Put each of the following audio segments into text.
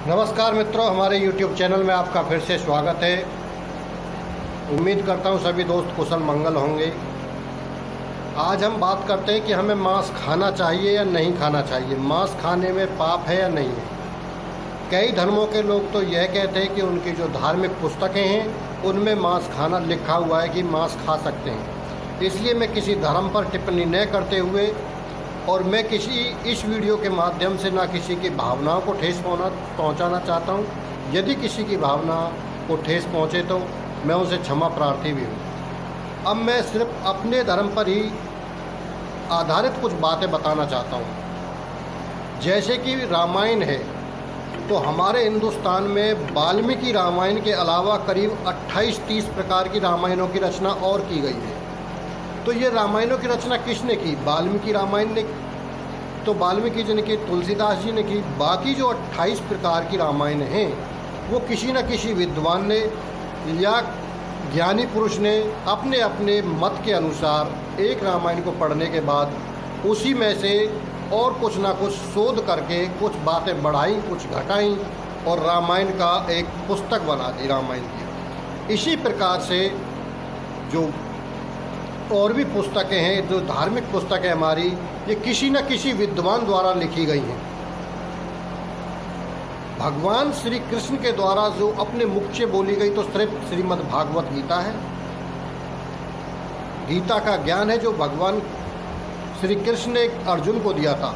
नमस्कार मित्रों, हमारे YouTube चैनल में आपका फिर से स्वागत है। उम्मीद करता हूँ सभी दोस्त कुशल मंगल होंगे। आज हम बात करते हैं कि हमें मांस खाना चाहिए या नहीं खाना चाहिए, मांस खाने में पाप है या नहीं है। कई धर्मों के लोग तो यह कहते हैं कि उनकी जो धार्मिक पुस्तकें हैं उनमें मांस खाना लिखा हुआ है कि मांस खा सकते हैं। इसलिए मैं किसी धर्म पर टिप्पणी न करते हुए और मैं किसी इस वीडियो के माध्यम से ना किसी की भावनाओं को ठेस पहुंचाना चाहता हूं। यदि किसी की भावना को ठेस पहुंचे तो मैं उनसे क्षमा प्रार्थी भी हूं। अब मैं सिर्फ अपने धर्म पर ही आधारित कुछ बातें बताना चाहता हूं। जैसे कि रामायण है तो हमारे हिंदुस्तान में वाल्मीकि रामायण के अलावा करीब 28-30 प्रकार की रामायणों की रचना और की गई है। तो ये रामायणों की रचना किसने की? वाल्मीकि रामायण ने, तो वाल्मीकि जी ने की, तुलसीदास जी ने की। बाकी जो 28 प्रकार की रामायण हैं वो किसी न किसी विद्वान ने या ज्ञानी पुरुष ने अपने अपने मत के अनुसार एक रामायण को पढ़ने के बाद उसी में से और कुछ ना कुछ शोध करके कुछ बातें बढ़ाई, कुछ घटाई और रामायण का एक पुस्तक बना दी रामायण की। इसी प्रकार से जो और भी पुस्तकें हैं, जो धार्मिक पुस्तकें हमारी, ये किसी न किसी विद्वान द्वारा लिखी गई हैं। भगवान श्री कृष्ण के द्वारा जो अपने मुख से बोली गई तो सिर्फ श्रीमद् भागवत गीता है। गीता का ज्ञान है जो भगवान श्री कृष्ण ने अर्जुन को दिया था।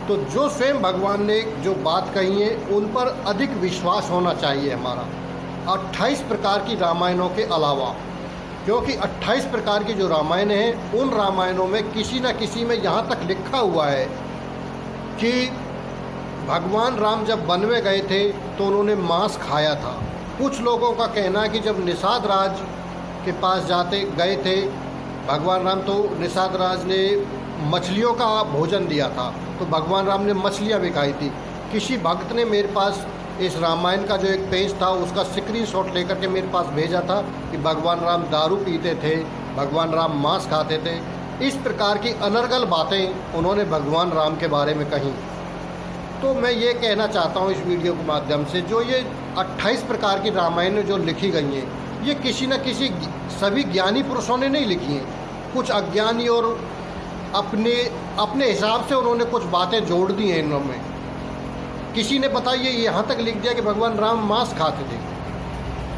तो जो स्वयं भगवान ने जो बात कही है उन पर अधिक विश्वास होना चाहिए हमारा, 28 प्रकार की रामायणों के अलावा। क्योंकि 28 प्रकार की जो रामायण हैं उन रामायणों में किसी न किसी में यहाँ तक लिखा हुआ है कि भगवान राम जब वन में गए थे तो उन्होंने मांस खाया था। कुछ लोगों का कहना है कि जब निषाद राज के पास जाते गए थे भगवान राम तो निषाद राज ने मछलियों का भोजन दिया था, तो भगवान राम ने मछलियाँ भी खाई थी। किसी भक्त ने मेरे पास इस रामायण का जो एक पेज था उसका स्क्रीनशॉट लेकर के मेरे पास भेजा था कि भगवान राम दारू पीते थे, भगवान राम मांस खाते थे। इस प्रकार की अनर्गल बातें उन्होंने भगवान राम के बारे में कही। तो मैं ये कहना चाहता हूँ इस वीडियो के माध्यम से, जो ये 28 प्रकार की रामायण जो लिखी गई हैं ये किसी न किसी सभी ज्ञानी पुरुषों ने नहीं लिखी हैं। कुछ अज्ञानी और अपने हिसाब से उन्होंने कुछ बातें जोड़ दी हैं इनमें। किसी ने बताइए यहाँ तक लिख दिया कि भगवान राम मांस खाते थे।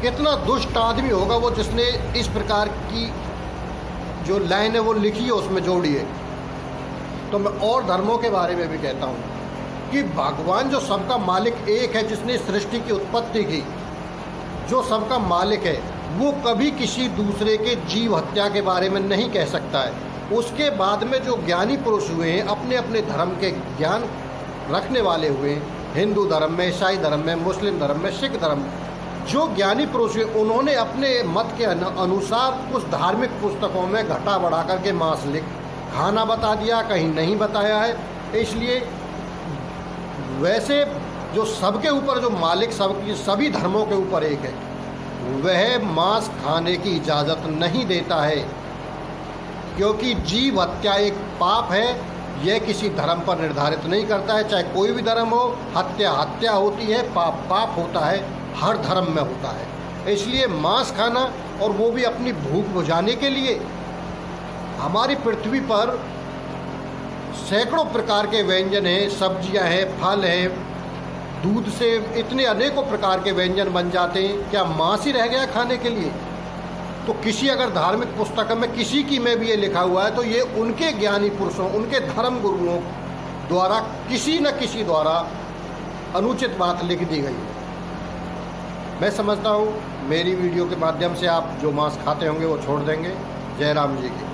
कितना दुष्ट आदमी होगा वो जिसने इस प्रकार की जो लाइन है वो लिखी है उसमें जोड़ी है। तो मैं और धर्मों के बारे में भी कहता हूँ कि भगवान जो सबका मालिक एक है, जिसने सृष्टि की उत्पत्ति की, जो सबका मालिक है, वो कभी किसी दूसरे के जीव हत्या के बारे में नहीं कह सकता है। उसके बाद में जो ज्ञानी पुरुष हुए हैं, अपने अपने धर्म के ज्ञान रखने वाले हुए हैं, हिंदू धर्म में, ईसाई धर्म में, मुस्लिम धर्म में, सिख धर्म में, जो ज्ञानी पुरुष हुए उन्होंने अपने मत के अनुसार कुछ धार्मिक पुस्तकों में घटा बढ़ा करके मांस खाना बता दिया, कहीं नहीं बताया है। इसलिए वैसे जो सबके ऊपर जो मालिक सभी धर्मों के ऊपर एक है, वह मांस खाने की इजाज़त नहीं देता है। क्योंकि जीव हत्या एक पाप है, यह किसी धर्म पर निर्धारित नहीं करता है। चाहे कोई भी धर्म हो, हत्या हत्या होती है, पाप पाप होता है, हर धर्म में होता है। इसलिए मांस खाना, और वो भी अपनी भूख बुझाने के लिए। हमारी पृथ्वी पर सैकड़ों प्रकार के व्यंजन हैं, सब्जियां हैं, फल हैं, दूध से इतने अनेकों प्रकार के व्यंजन बन जाते हैं। क्या मांस ही रह गया खाने के लिए? तो किसी अगर धार्मिक पुस्तक में किसी की में भी ये लिखा हुआ है तो ये उनके ज्ञानी पुरुषों, उनके धर्म गुरुओं द्वारा किसी न किसी द्वारा अनुचित बात लिख दी गई है। मैं समझता हूँ मेरी वीडियो के माध्यम से आप जो मांस खाते होंगे वो छोड़ देंगे। जय राम जी की।